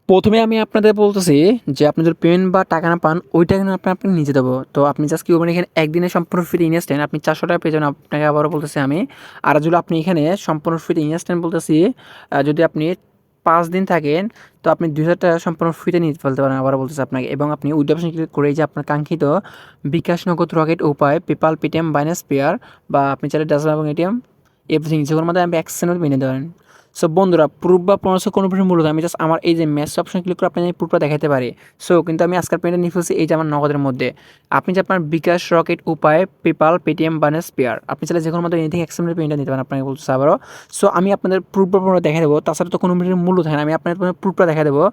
প্রথমে আমি আপনাদের বলতেছি যে আপনি যদি পেমেন্ট বা টাকা না পান ওইটা কিন্তু আপনি নিজে দেবো। তো আপনি জাস্ট কী করবেন, এখানে একদিনে সম্পূর্ণ ফ্রি ইনস্ট্যান্ট আপনি 400 টাকা পেয়ে যাবেন। আপনাকে আবারও বলতেছি আমি, আর যদি আপনি এখানে সম্পূর্ণ ফ্রি ইনস্ট্যান্ট বলতেছি, যদি আপনি 5 দিন থাকেন তো আপনি 2000 টাকা সম্পূর্ণ ফ্রিতে নিয়ে ফেলতে পারেন। আবারও বলতেছি আপনাকে, এবং আপনি উইথড্র অপশন ক্লিক করে এই যে আপনার কাঙ্ক্ষিত বিকাশ, নগদ, রকেট উপায়, পেপাল, পেটিএম, বাইন্যান্স পেয়ার বা আপনি চাইলে ডাজল এবং এটিএম এভরিথিং যেগুলোর মধ্যে আপনি এক্সচেঞ্জ মেনে দেবেন। সো বন্ধুরা, প্রুফ বা প্রমাণের কোনো কিছু মূলত আমি জাস্ট আমার এই যে ম্যাচ অপশন ক্লিক করে আপনাকে প্রুফটা দেখাতে পারি। সো কিন্তু আমি আজকের পেমেন্টটা নিয়ে ফেলছি এই যে আমার নগদের মধ্যে। আপনি যে আপনার বিকাশ, রকেট উপায়, পেপাল, পেটিএম, বাইন্যান্স পেয়ার আপনি চাইলে যে কোনো মধ্যে এনিথিং এক্সচেঞ্জের পেমেন্টটা নিতে পারেন। আপনাকে বলছি আবারও। সো আমি আপনাদের প্রুফ বা প্রমাণ দেখা দেবো, তাছাড়া তো কোনো মূল্য থাকে না। আমি আপনাদের প্রুফটা দেখা দেবো।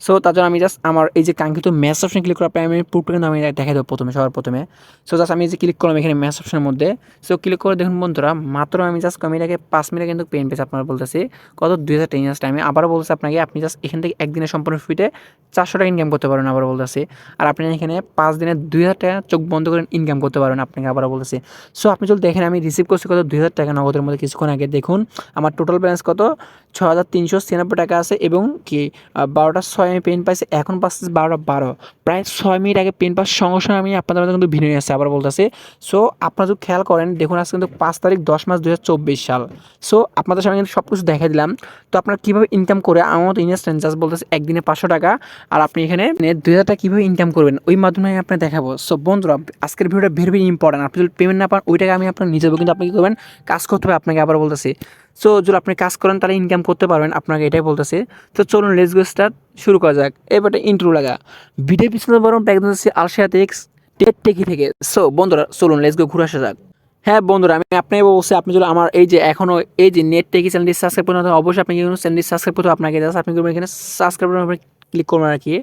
সো তার জন্য আমি জাস্ট আমার এই যে কাঙ্ক্ষিত ম্যাচ অপশন ক্লিক করে আমি প্রুফটা কিন্তু আমি দেখা দেবো সবার প্রথমে। সো জাস্ট আমি যে ক্লিক করলাম এখানে ম্যাচ অপশনের মধ্যে। সো ক্লিক করে দেখুন বন্ধুরা, মাত্র আমি জাস্ট কমিটাকে 5 মিনিটে কিন্তু পেন পেয়েছি। আপনারা বলতেছি কত 2000 টাকা টাইমে। আবারও বলছি আপনাকে, আপনি জাস্ট এখান থেকে একদিনের সম্পূর্ণ ফ্রিতে 400 টাকা ইনকাম করতে পারেন। আবারও বলতেছি, আর আপনি এখানে 5 দিনে 2000 টাকা চোখ বন্ধ করে ইনকাম করতে পারেন। আপনাকে আবারও বলতেছি। সো আপনি যদি দেখেন আমি রিসিভ করছি কত 2000 টাকা নগদের মধ্যে কিছুক্ষণ আগে। দেখুন আমার টোটাল ব্যালেন্স কত 6396 টাকা আছে, এবং কি 12টা 6 আমি পেন পাইছি, এখন পাচ্ছি 12টা 12, প্রায় 6 মিনিট আগে পেন পাওয়ার সঙ্গে সঙ্গে আমি আপনাদের মধ্যে কিন্তু ভিডিও নিয়ে আসছি। আবার বলতেছি, সো আপনারা যদি খেয়াল করেন দেখুন আজকে কিন্তু 5 তারিখ 10 মাস 2024 সাল। সো আপনাদের সামনে কিন্তু সব কিছু দেখা দিলাম। তো আপনারা কীভাবে ইনকাম করে আমার মতো ইনস্ট্যান্ট জাস্ট বলতেছে একদিনে 500 টাকা, আর আপনি এখানে 2000 টাকা কীভাবে ইনকাম করবেন ওই মাধ্যমে আমি আপনাকে দেখাবো। সো বন্ধুরা, আজকের ভিডিওটা ভেরি ভেরি ইম্পর্টেন্ট। আপনি যদি পেমেন্ট না পান ওই টাকা আমি আপনার নিয়ে যাবো, কিন্তু আপনি কী করবেন, কাজ করতে হবে আপনাকে। আবার বলতেছি, সো যদি আপনি কাজ করেন তাহলে ইনকাম করতে পারবেন, আপনাকে এটাই বলতেছে। তো চলুন লেটস গো স্টার্ট, শুরু করা যাক। এবারে ইন্ট্রো লাগা ভিডিও পিছনে বরং একদম আলসিয়াতেক্স টেকি থেকে। সো বন্ধুরা চলুন লেটস গো ঘুরে আসা যাক। হ্যাঁ বন্ধুরা, আমি আপনাকে বলছি, আপনি যদি আমার এই যে এখনও এই যে নেট টেকি চ্যানেলটি সাবস্ক্রাইব করেন অবশ্যই আপনি কিন্তু চ্যানেলটি সাবস্ক্রাইব করতে আপনাকে জাস্ট আপনি করবেন এখানে সাবস্ক্রাইব ক্লিক করবেন আর কি।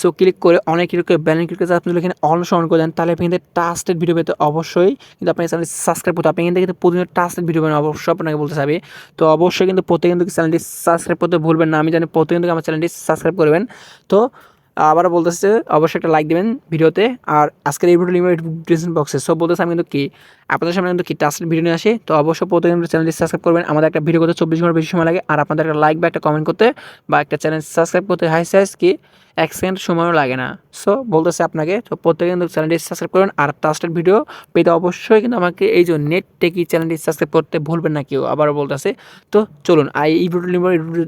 সো ক্লিক করে অনেক ক্লিক করে ব্যালেন্স ক্লিক করে আপনি যদি এখানে অল অন করে দেন তাহলে আপনি কিন্তু ট্রাস্টেড ভিডিও পেতে অবশ্যই কিন্তু আপনার চ্যানেলটি সাবস্ক্রাইব করতে, আপনি কিন্তু প্রতিদিন ট্রাস্টেড ভিডিও পাবেন অবশ্যই। আপনাকে বলতে চাবি, তো অবশ্যই কিন্তু প্রত্যেক কিন্তু চ্যানেলটি সাবস্ক্রাইব করতে ভুলবেন না। আমি জানি প্রত্যেক কিন্তু আমার চ্যানেলটি সাবস্ক্রাইব করবেন। তো আবারও বলতেছে অবশ্যই একটা লাইক দেবেন ভিডিওতে, আর আজকের এই ভিডিও ডিসক্রিপশন বক্সে সব বলতেছে আমি কিন্তু কি আপনাদের সামনে কিন্তু কি টাস্টেড ভিডিও নিয়ে আসি। তো অবশ্যই প্রত্যেক চ্যানেলটি সাবস্ক্রাইব করবেন। আমাদের একটা ভিডিও করতে 24 ঘন্টা বেশি সময় লাগে, আর আপনাদের একটা লাইক বা একটা কমেন্ট করতে বা একটা চ্যানেল সাবস্ক্রাইব করতে হাই সাইজ কি 1 সেকেন্ড সময়ও লাগে না। সো বলতেছে আপনাকে, তো প্রত্যেকে কিন্তু চ্যানেলটি সাবস্ক্রাইব করবেন, আর টাস্টেড ভিডিও পেতে অবশ্যই কিন্তু আমাকে এই যে নেট টেকি চ্যানেলটি সাবস্ক্রাইব করতে ভুলবেন না কেউ। আবারও বলতেছে, তো চলুন এই ভিডিও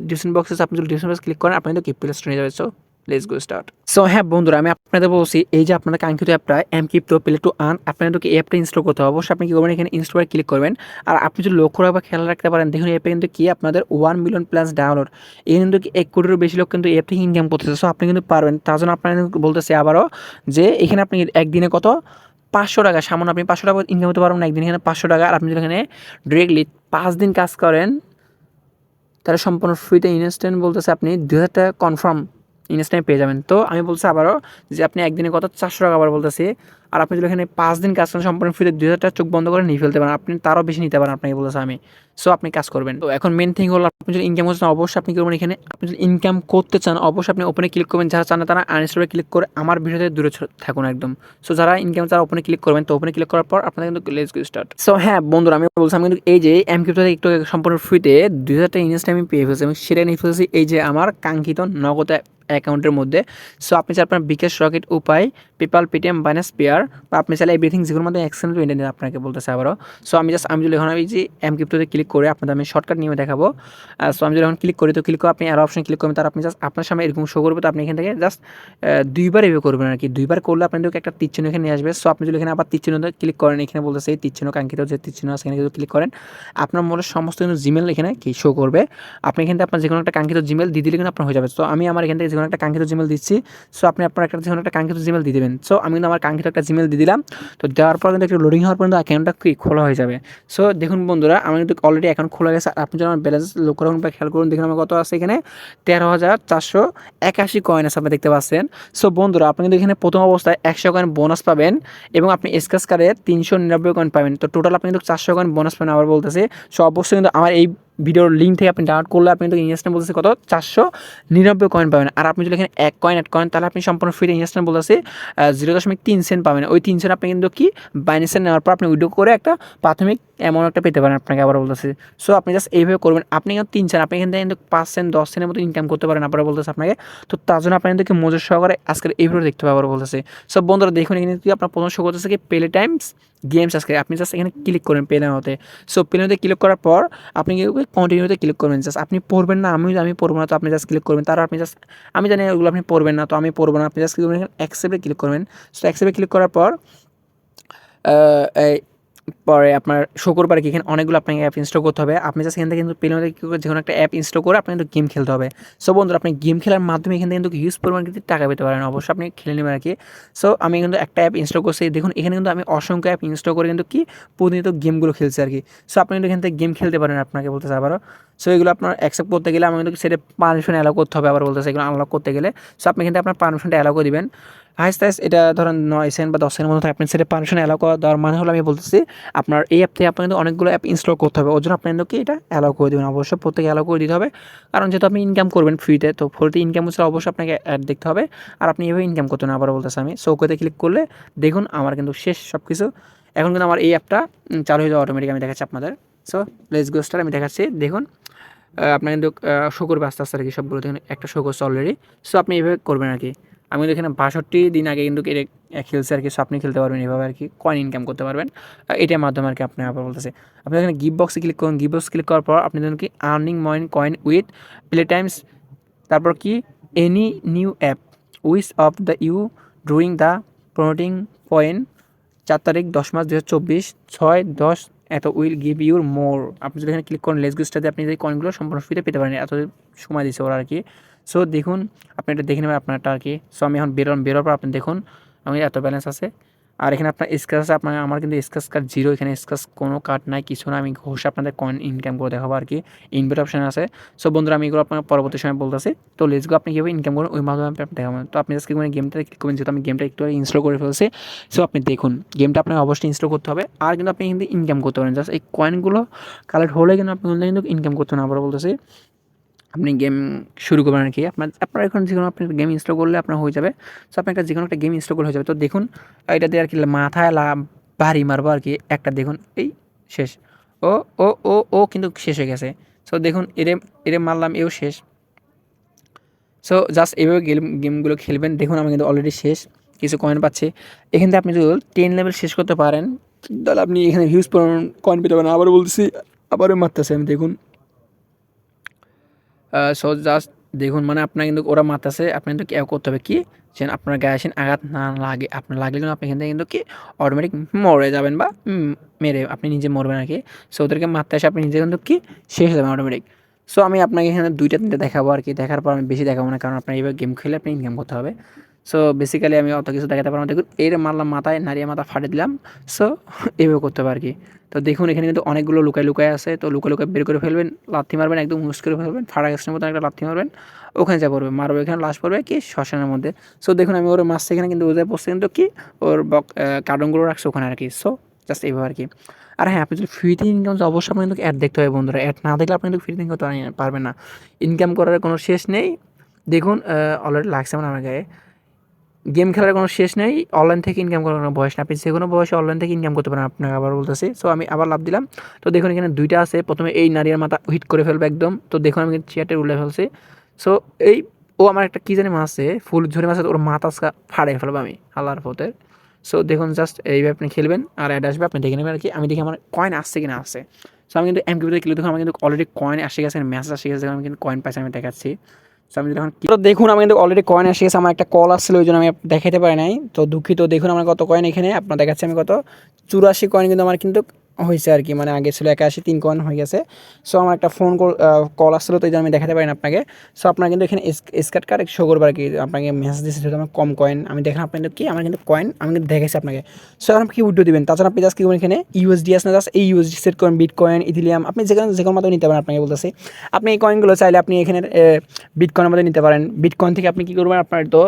ডিসক্রিপশন বক্সে আপনি যদি ডিসক্রিপশন বক্স ক্লিক করেন আপনি কিন্তু কি প্লে স্টোরে নিয়ে যাবেন। So let's go start. So হ্যাঁ বন্ধুরা, আমি আপনাদের বলছি এই যে আপনাদের কাঙ্ক্ষিত অ্যাপটা এমক্রিপ্টো প্লে টু আর্ন, আপনাদেরকে এই অ্যাপটা ইনস্টল করতে হবে। অবশ্যই আপনি কী করবেন, এখানে ইনস্টলে ক্লিক করবেন। আর আপনি যদি লক্ষ্য রাখবা খেয়াল রাখতে পারেন, দেখুন অ্যাপে কিন্তু কি আপনাদের 1 মিলিয়ন প্লাস ডাউনলোড, এই কিন্তু কি 1 কোটিরও বেশি লোক কিন্তু অ্যাপ থেকে ইনকাম করতেছে। সো আপনি কিন্তু পারবেন। তার জন্য আপনার বলতেছে আবারও যে এখানে আপনি একদিনে কত 500 টাকা, সামান্য আপনি 500 টাকা ইনকাম করতে পারবেন না একদিন, এখানে 500 টাকা। আর আপনি যদি এখানে ডিরেক্টলি 5 দিন কাজ করেন তাহলে সম্পূর্ণ ফ্রিতে ইনস্ট্যান্ট বলতেছে আপনি 2000 টাকা কনফার্ম ইনস্ট্যান্ট পেয়ে যাবেন। তো আমি বলছি আবারও যে আপনি একদিনে কত 400 টাকা আবার বলতেছি, আর আপনি যদি এখানে 5 দিন কাজ করেন সম্পূর্ণ ফ্রিতে 2000 টাকা চোখ বন্ধ করে নিয়ে ফেলতে পারেন। আপনি তারও বেশি নিতে পারেন, আপনাকে বলতেছে আমি। সো আপনি কাজ করবেন। তো এখন মেন থিং হলো, আপনি যদি ইনকাম করতে চান অবশ্যই আপনি করবেন এখানে, আপনি যদি ইনকাম করতে চান অবশ্যই আপনি ওপেনে ক্লিক করবেন। যারা চান না তারা আনইনস্টলে ক্লিক করে আমার ভিডিও থেকে দূরে থাকুন একদম। সো যারা ইনকাম তারা ওপেনে ক্লিক করবেন। তো ওপেনে ক্লিক করার পর আপনাদের কিন্তু লেটস গো স্টার্ট। সো হ্যাঁ বন্ধুরা, আমি বলছি আমি কিন্তু এই যে এমক্রিপ্টো থেকে একটু সম্পূর্ণ ফ্রিতে 2000 টাকা ইনস্ট্যান্ট আমি পেয়ে ফেলছি, এবং সেটা নিয়ে ফেলছি এই যে আমার কাঙ্ক্ষিত নগদ অ্যাকাউন্টের মধ্যে। সো আপনি চাই আপনার বিকাশ, রকেট উপায়, পেপাল, পেটিএম, বাইন্যান্স পেয়ার বা আপনি চাইলে এভরিথিং যেগুলোর মধ্যে এক্সচেঞ্জ মেনে নিন, আপনাকে বলতেছে আবারও। সো আমি যদি এখন এই যে এমক্রিপ্টোতে ক্লিক করে আপনাদের আমি শর্টকাট নিয়ে দেখাবো। সো আমি যদি এখন ক্লিক করি, তো ক্লিক করে আপনি অ্যারো অপশন ক্লিক করবেন, তার আপনি জাস্ট আপনার সামনে এরকম শো করবে। তো আপনি এখান থেকে জাস্ট 2বার এভাবে করবেন আর কি। 2বার করলে আপনাদেরকে একটা তীর চিহ্ন এখানে নিয়ে আসবে। সো আপনি যদি এখানে আবার তীর চিহ্ন ক্লিক করেন, এখানে বলতেছে এই তীর চিহ্ন কাঙ্ক্ষিত যে তীর চিহ্ন আছে এখানে যদি ক্লিক করেন আপনার মনে সমস্ত কিন্তু জিমেল এখানে কি শো করবে। আপনি এখান থেকে আপনার যে কোনো একটা কাঙ্ক্ষিত জিমেল দিয়ে দিলে কিন্তু আপনার হয়ে যাবে। তো আমি আমার এখান থেকে যে কোনো একটা কাঙ্ক্ষিত জিমেল দিচ্ছি। সো আপনি আপনার একটা যে কোনো একটা কাঙ্ক্ষিত জিমেল দিয়ে দেবেন। সো আমি কিন্তু আমার কাঙ্ক্ষিত একটা জিমেল দিয়ে দিলাম। তো দেওয়ার পর কিন্তু একটু লোডিং হওয়ার পর্যন্ত অ্যাকাউন্টটা কি খোলা হয়ে যাবে। সো দেখুন বন্ধুরা, আমার কিন্তু অলরেডি অ্যাকাউন্ট খোলা গেছে। আপনি যদি আমার ব্যালেন্স লক্ষ্য রাখুন বা খেয়াল করুন, দেখুন আমার কত আছে এখানে 13,481 কয়েন আছে, আপনি দেখতে পাচ্ছেন। সো বন্ধুরা, আপনি কিন্তু এখানে প্রথম অবস্থায় 100 কয়েন বোনাস পাবেন, এবং আপনি স্ক্র্যাচ কার্ডে 399 কয়েন পাবেন। তো টোটাল আপনি কিন্তু 400 কয়েন বোনাস পাবেন আবার বলতেছে। সো অবশ্যই কিন্তু আমার এই ভিডিওর লিঙ্ক থেকে আপনি ডাউনলোড করলে আপনি কিন্তু ইনস্ট্যান্ট বলতেছে কত 499 কয়েন পাবেন। আর আপনি যদি এখানে 1 কয়েন অ্যাড করেন তাহলে আপনি সম্পূর্ণ ফ্রি ইনস্ট্যান্ট বলতেছে 0.3 সেন্ট পাবেন। ওই 3 সেন্ট আপনি কিন্তু কি বাইন্যান্সে নেওয়ার পর আপনি উইথড্র করে একটা প্রাথমিক অ্যামাউন্ট একটা পেতে পারেন আপনাকে আবার বলতেছে। সো আপনি জাস্ট এইভাবে করবেন। আপনি কিন্তু 3 সেন্ট, আপনি এখান থেকে কিন্তু 5 সেন্ট 10 সেন্টের মতো ইনকাম করতে পারেন আবার বলতেছে আপনাকে। তো তার জন্য আপনি কিন্তু মনোযোগ সহকারে আজকের এই ভিডিও দেখতে হবে আবার বলতেছে। সো বন্ধুরা দেখুন এখানে কি আপনার প্রথম শো করতেছে কি প্লে টাইমস গেমস। আজকে আপনি জাস্ট এখানে ক্লিক করেন প্লেতে। সো প্লেতে ক্লিক করার পর আপনি কি কন্টিনিউতে ক্লিক করবেন। জাস্ট আপনি পড়বেন না, আমি পড়বো না, তো আপনি জাস্ট ক্লিক করবেন। তারপর আপনি জাস্ট, আমি জানি ওগুলো আপনি পড়বেন না, তো আমি পড়বো না, আপনি জাস্ট ক্লিক করবেন অ্যাকসেপ্টে ক্লিক করবেন। সো অ্যাকসেপ্টে ক্লিক করার পর পরে আপনার শো করবে আর কি এখানে অনেকগুলো আপনাকে অ্যাপ ইনস্টল করতে হবে। আপনি জাস্ট এখান থেকে কিন্তু প্লে মধ্যে যে কোনো একটা অ্যাপ ইনস্টল করে আপনি কিন্তু গেম খেলতে হবে। সো বন্ধুরা আপনি গেম খেলার মাধ্যমে এখান থেকে কিন্তু হিউজ পরিমাণ কিন্তু টাকা পেতে পারেন, অবশ্যই আপনি খেলে নেবেন আর কি। সো আমি কিন্তু একটা অ্যাপ ইনস্টল করছি, দেখুন এখানে কিন্তু আমি অসংখ্য অ্যাপ ইনস্টল করে কিন্তু কি প্রতিনিয়ত গেমগুলো খেলছি আর কি। সো আপনি কিন্তু এখান থেকে গেম খেলতে পারেন আপনাকে বলতেছে আবারও। সো এগুলো আপনার অ্যাকসেপ্ট করতে গেলে আমি কিন্তু সেটা পারমিশন অ্যালাউ করতে হবে আবার বলতেছে, এগুলো আনলক করতে গেলে। সো আপনি কিন্তু আপনার পারমিশনটা অ্যালাউ করে দিবেন। হাইস্ট এটা ধরেন 9 সেন্ট বা 10 সেন্টের মতো থাকে, আপনি সেটা পারমিশন অ্যালাউ করা দেওয়ার মানে হলো আমি বলতেছি আপনার এই অ্যাপ থেকে আপনার কিন্তু অনেকগুলো অ্যাপ ইনস্টল করতে হবে। ওর জন্য আপনি কিন্তু কি এটা অ্যালাউ করে দেবেন, অবশ্যই প্রত্যেকে অ্যালাউ করে দিতে হবে। কারণ যেহেতু আপনি ইনকাম করবেন ফ্রিতে, তো ফ্রিতে ইনকাম হচ্ছে অবশ্যই আপনাকে অ্যাড দেখতে হবে। আর আপনি এভাবে ইনকাম করতে না, আবার বলতেছে আমি শোকোতে ক্লিক করলে দেখুন আমার কিন্তু শেষ সব কিছু। এখন কিন্তু আমার এই অ্যাপটা চালু হয়ে যাওয়া অটোমেটিক আমি দেখাচ্ছি আপনাদের। সো লেটস গো স্টার্ট আমি দেখাচ্ছি দেখুন আপনার কিন্তু শো করবে আস্তে আস্তে আর কি, সবগুলো দেখুন একটা শো করছে অলরেডি। সো আপনি এইভাবে করবেন আর কি। আমি কিন্তু এখানে 62 দিন আগে কিন্তু খেলছে আর কি। সো আপনি খেলতে পারবেন এভাবে আর কি, কয়েন ইনকাম করতে পারবেন এটার মাধ্যমে আর কি। আপনি আবার বলতেছে আপনি এখানে গিভ বক্সে ক্লিক করুন। গিভ বক্স ক্লিক করার পর আপনি দেখুন কি earning coin with play times, তারপর কি any new app which of the you during the promoting point 4 তারিখ 10 মাস 2024 6-10 এত উইল গিভ ইউর মোর। আপনি যদি এখানে ক্লিক করেন লেস গুস্টাতে আপনি যে কয়েনগুলো সম্পূর্ণ ফ্রিতে পেতে পারেন, এত সময় দিচ্ছে ওরা আর কি। সো দেখুন আপনি এটা দেখে নেবেন আপনারটা আর কি। সো আমি এখন বেরোর পর আপনি দেখুন আমি এত ব্যালেন্স আছে। আর এখানে আপনার স্ক্র্যাচ আছে, আপনার আমার কিন্তু স্ক্র্যাচ কার্ড 0, এখানে স্ক্র্যাচ কোনো কার্ড নাই, কিছু না। আমি ঘষে আপনাদের কয়েন ইনকাম করে দেখাবো আর কি, ইনভেট অপশন আছে। সো বন্ধুরা আমি এগুলো আপনার পরবর্তী সময় বলতেছি। তো লেটস গো আপনি কীভাবে ইনকাম করুন ওই মাধ্যমে আপনি দেখাবেন। তো আপনি আজকে মানে গেমটা ক্লিক করবেন, যেহেতু আমি গেমটা একটু ইনস্টল করে ফেলছি। সো আপনি দেখুন গেমটা আপনাকে অবশ্যই ইনস্টল করতে হবে। আর কিন্তু আপনি কিন্তু ইনকাম করতে পারেন, জাস্ট এই কয়েনগুলো কালেক্ট হলে কিন্তু আপনি কিন্তু ইনকাম করতে না, আবার বলতেছি আপনি গেম শুরু করবেন আর কি। আপনার এখন যে কোনো আপনি গেম ইনস্টল করলে আপনার হয়ে যাবে। সো আপনি যে কোনো একটা গেম ইনস্টল করলে হয়ে যাবে। তো দেখুন এটাতে আর কি মাথায় বাড়ি মারবো আর কি একটা, দেখুন এই শেষ। ও ও ও ও কিন্তু শেষ হয়ে গেছে। সো দেখুন এরে মারলাম, এও শেষ। সো জাস্ট এইভাবে গেমগুলো খেলবেন। দেখুন আমি কিন্তু অলরেডি শেষ, কিছু কয়েন পাচ্ছি এখান থেকে। আপনি যদি 10 লেভেল শেষ করতে পারেন তাহলে আপনি এখানে হিউজ পরিমাণ কয়েন পেতে পারেন। আবারও বলতেছি আবারও মারতেছে আমি দেখুন। সো জাস্ট দেখুন মানে আপনার কিন্তু ওরা মারতেছে, আপনি কিন্তু কেউ করতে হবে কি যেন আপনার গায়ে আসেন আঘাত না লাগে। আপনার লাগলে কিন্তু আপনি এখান থেকে কিন্তু কি অটোমেটিক মরে যাবেন বা মেরে আপনি নিজে মরবেন আর কি। সো ওদেরকে মারতে আসে আপনি নিজে কিন্তু কি শেষ হয়ে যাবেন অটোমেটিক। সো আমি আপনাকে এখানে 2টা 3টা দেখাবো আর কি, দেখার পর আমি বেশি দেখাবো না, কারণ আপনার এইভাবে গেম খেলে আপনি ইনকাম করতে হবে। সো বেসিক্যালি আমি অত কিছু দেখাতে পারবো না। দেখুন এর মারলাম মাথায়, নাড়িয়ে মাথা ফাটে দিলাম। সো এইভাবে করতে হবে আর কি। তো দেখুন এখানে কিন্তু অনেকগুলো লুকায় আছে, তো লুকায় বের করে ফেলবেন, লাথি মারবেন, একদম হুস করে ফেলবেন, ফাড়া গাছের মতো একটা লাথি মারবেন, ওখানে যা পড়বে মারবে, এখানে লাশ পড়বে কি শ্মশানের মধ্যে। সো দেখুন আমি ওর মারছি এখানে, কিন্তু ওদের পড়ছে কিন্তু কি ওর কার্টুনগুলো রাখছে ওখানে আর কি। সো জাস্ট এইভাবে আর কি। আর হ্যাঁ, আপনি যদি ফ্রিতে ইনকাম অবশ্যই আপনি কিন্তু অ্যাড দেখতে হবে বন্ধুরা। অ্যাড না দেখলে আপনি কিন্তু ফ্রিতে ইনকাম করতে পারবেন না, ইনকাম করার কোনো শেষ নেই। দেখুন অলরেডি লাগছে আমার গায়ে। গেম খেলার কোনো শেষ নেই, অনলাইন থেকে ইনকাম করার কোনো বয়স না, আপনি যে কোনো বয়সে অনলাইন থেকে ইনকাম করতে পারেন। আপনাকে আবার বলতেছি। সো আমি আবার লাভ দিলাম। তো দেখুন এখানে 2টা আছে, প্রথমে এই নারীর মাথা হিট করে ফেলবে একদম। তো দেখুন আমি কিন্তু চেয়ারটা উল্লে ফেলছি। সো এই ও আমার একটা কী জানি মাছ আছে, ফুল ঝরে মাছ আছে, ওর মাথা ফাড়িয়ে ফেলবো আমি আল্লাহর পথে। সো দেখুন জাস্ট এইভাবে আপনি খেলবেন আর অ্যাড আসবে, আপনি দেখে নেবেন আর কি। আমি দেখি আমার কয়েন আসছে কিনা আসছে। সো আমি কিন্তু এমকিউতে ক্লিক দেখুন আমার কিন্তু অলরেডি কয়েন আসে গেছে, মেসেজ আসে গেছে, আমি কিন্তু কয়েন পাইছি, আমি দেখাচ্ছি। সো আমি যখন দেখুন আমি কিন্তু অলরেডি কয়েন এসে গেছে, আমার একটা কল আসছিল ওই জন্য আমি দেখাতে পারি নাই, তো দুঃখিত। দেখুন আমার কত কয়েন এখানে আপনার দেখাচ্ছি, আমি কত 84 কয়েন কিন্তু আমার কিন্তু হয়েছে আর কি, মানে আগে ছিল 81, 3 কয়েন হয়ে গেছে। সো আমার একটা ফোন কল আসছিলো, তো এই জন্য আমি দেখাতে পারি না আপনাকে। সো আপনার কিন্তু এখানে স্ক্যাট কার্ড শো করবে আর কি, আপনাকে মেসেজ দিচ্ছে যেহেতু আমার কম কয়েন। আমি দেখেন আপনার কি আমার কিন্তু কয়েন আমি কিন্তু দেখেছি আপনাকে। সো এখন কি উইড্রো দিবেন, তাছাড়া আপনি জাস্ট কি করবেন এখানে ইউএসডি আছে না, জাস্ট এই ইউএসডি সেট করেন, বিটকয়েন, ইথিলিয়াম, আপনি যে কোনো মাধ্যমে নিতে পারেন। আপনাকে বলতেছি আপনি এই কয়েনগুলো চাইলে আপনি এখানে বিটকয়েনের মধ্যে নিতে পারেন। বিটকয়েন থেকে আপনি কী করবেন, আপনার তো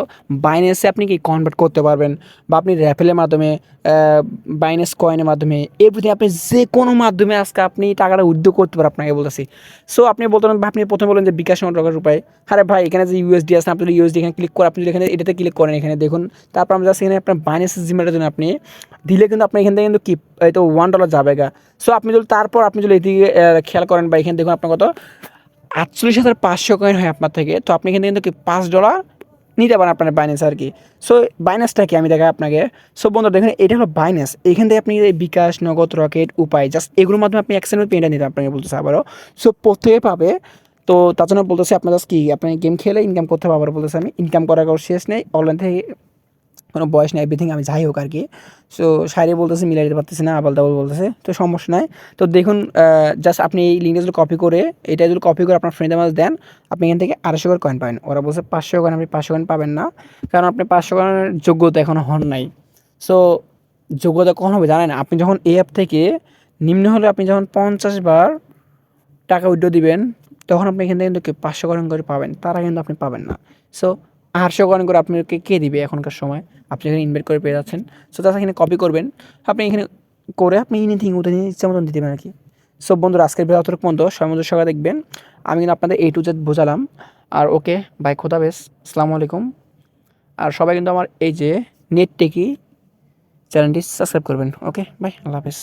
বাইন্যান্সে আপনি কি কনভার্ট করতে পারবেন, বা আপনি র্যাফেলের মাধ্যমে বাইন্যান্স কয়েনের মাধ্যমে এভরিথিং আপনি যে কোনো মাধ্যমে আজকে আপনি টাকাটা উইথড্র করতে পারেন, আপনাকে বলতেছি। সো আপনি বলতে পারেন, আপনি প্রথমে বলেন যে বিকাশ টাকার উপায়। আরে ভাই এখানে যে ইউএসডি আছে, আপনি ইউএসডি এখানে ক্লিক করে আপনি যদি এখানে এটাতে ক্লিক করেন, এখানে দেখুন, তারপর আমরা জাস্ট এখানে আপনার বাইন্যান্স জিমেটার জন্য আপনি দিলে কিন্তু আপনি এখান থেকে কিন্তু কি এই তো $1 যাবে গা। সো আপনি যদি তারপর আপনি যদি এদিকে খেয়াল করেন বা এখানে দেখুন আপনার কত 48,500 কয়েন হয় আপনার থেকে। তো আপনি এখান থেকে কিন্তু কি $5 নিতে পারেন আপনার বাইন্যান্স আর কি। সো বাইন্যান্সটা কি আমি দেখাই আপনাকে। সো বন্ধুরা দেখেন, এটা হলো বাইন্যান্স। এখান থেকে আপনি এই বিকাশ, নগদ, রকেট, উপায়, জাস্ট এগুলোর মাধ্যমে আপনি এক্সচেঞ্জ পেমেন্টটা নিতে আপনাকে বলতেছে আবারও। সো প্রত্যেকে পাবে। তো তার জন্য বলতেছে আপনার জাস্ট কি আপনি গেম খেলে ইনকাম করতে হবে। আবার বলতেছে আমি ইনকাম করার কোনো শেষ নেই, অনলাইন থেকে কোনো বয়স নেই, এভরিথিং আমি যাই হোক আর কি। সো শায়রি বলতেছে, মিলাই দিতে পারতেছি না, আবাল তাবাল বলতেছে, তো সমস্যা নাই। তো দেখুন, জাস্ট আপনি এই লিঙ্কটা যদি কপি করে, এটা যদি কপি করে আপনার ফ্রেন্ডের মাঝে দেন, আপনি এখান থেকে 250 করে কয়েন পাবেন। ওরা বলছে 500 কয়েন, আপনি 500 কয়েন পাবেন না, কারণ আপনি 500 কয়েনের যোগ্যতা এখনও হন নাই। সো যোগ্যতা কখন হবে জানেন? আপনি যখন এই অ্যাপ থেকে নিম্ন হলে আপনি যখন 50 বার টাকা উইথড্র দিবেন, তখন আপনি এখান থেকে কিন্তু 500 কয়েন করে পাবেন, তারা কিন্তু আপনি পাবেন না। সো 800 কয়েন করে আপনাকে কে দিবে এখনকার সময়? আপনি এখানে ইনভাইট করে পেয়ে যাচ্ছেন। সো তাছাড়া এখানে কপি করবেন, আপনি এখানে করে আপনি এনিথিং ওদের ইচ্ছা মতন দিতে পারেন আর কি। সো বন্ধুরা আজকের ভিডিও অতটুকু পর্যন্ত, সময় মতো সবাই দেখবেন। আমি কিন্তু আপনাদের A to Z বোঝালাম। আর ওকে বাই, খোদাফেজ, আসসালামু আলাইকুম। আর সবাই কিন্তু আমার এই যে নেট টেকি চ্যানেলটি সাবস্ক্রাইব করবেন। ওকে বাই, আল্লাহ হাফেজ।